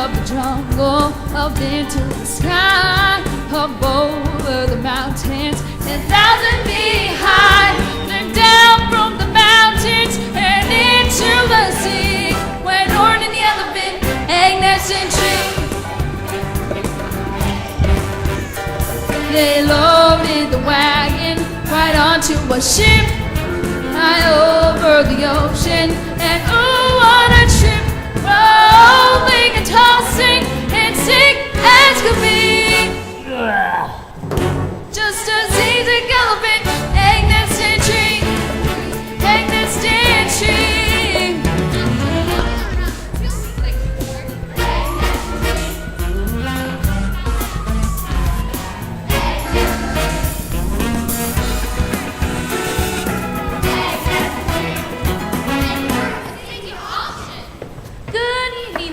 of the jungle, up into the sky, up over the mountains, 10,000 feet high. Then down from the mountains and into the sea, went Horn and the elephant, egg nesting tree. They loaded the wagon right onto a ship, high over the ocean, and ooh, what a trip! Rolling and tossing and sick as could be. Just a seasick elephant, egg nesting tree, egg nesting tree.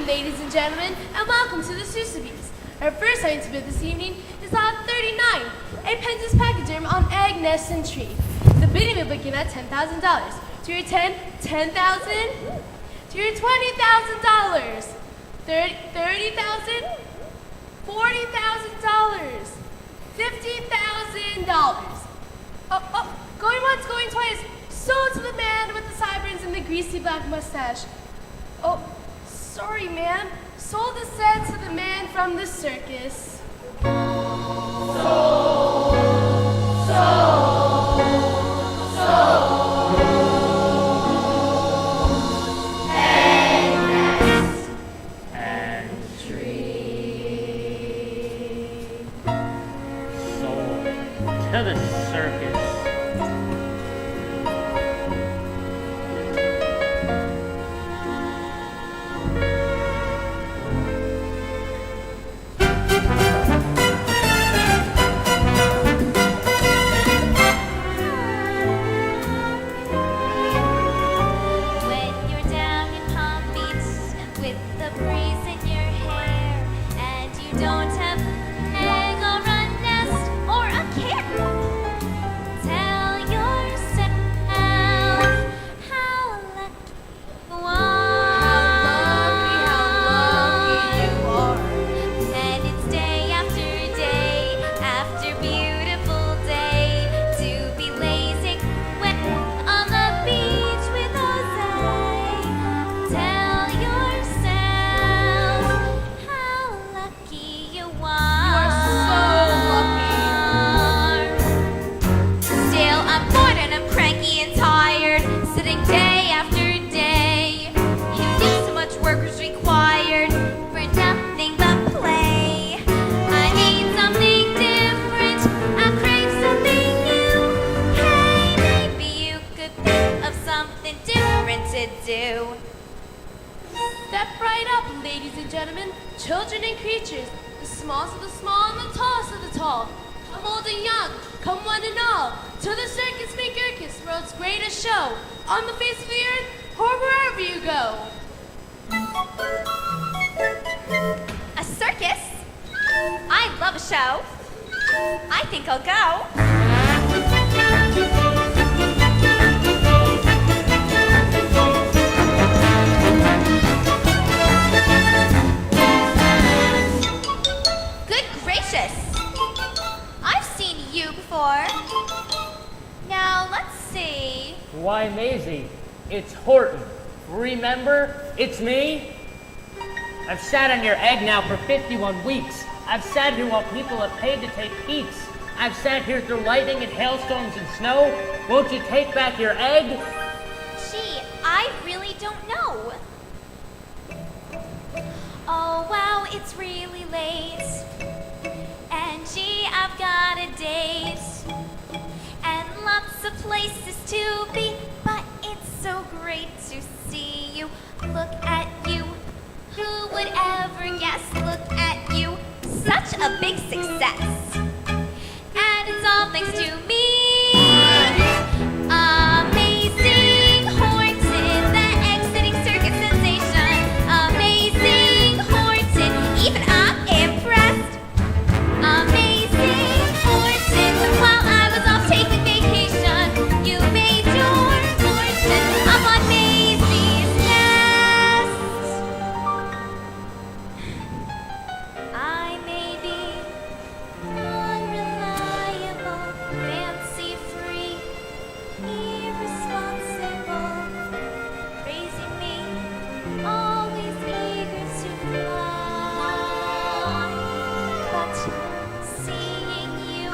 Ladies and gentlemen, and welcome to the Susabees. Our first science bit this evening is Lot 39, a Pence's pachyderm on egg nest and tree. The bidding will begin at $10,000. To your 10, $10,000. To your $20,000. $30,000. $40,000. $50,000. Oh, going once, going twice. Sold to the man with the sideburns and the greasy black mustache. Oh. Sorry, ma'am. Sold the set to the man from the circus. Sold. Egg nest and tree. Sold to the circus. Step right up, ladies and gentlemen, children and creatures, the smallest of the small and the tallest of the tall, of old and young, come one and all, to the circus McGurkus, world's greatest show, on the face of the earth, or wherever you go. A circus? I love a show. I think I'll go. I've seen you before. Now, let's see. Why, Maisie, it's Horton. Remember? It's me. I've sat on your egg now for 51 weeks. I've sat here while people have paid to take peeks. I've sat here through lightning and hailstorms and snow. Won't you take back your egg? Gee, I really don't know. Oh, wow, it's really late. And gee, I've got a date. And lots of places to be. But it's so great to see you. Look at you. Who would ever guess? Look at you. Such a big success. And it's all thanks to me. Amazing Horton, the egg-sitting circus sensation. Amazing Horton, even I'm impressed. Amazing Horton, while I was off taking vacation, you made your fortune up on Maisie's nest. irresponsible, raising me, always eager to fly. But seeing you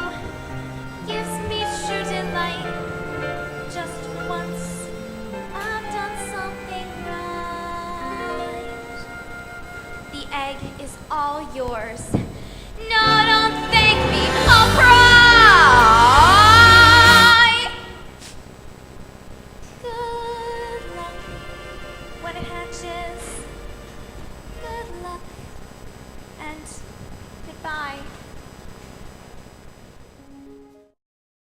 gives me true delight. Just once I've done something right. The egg is all yours.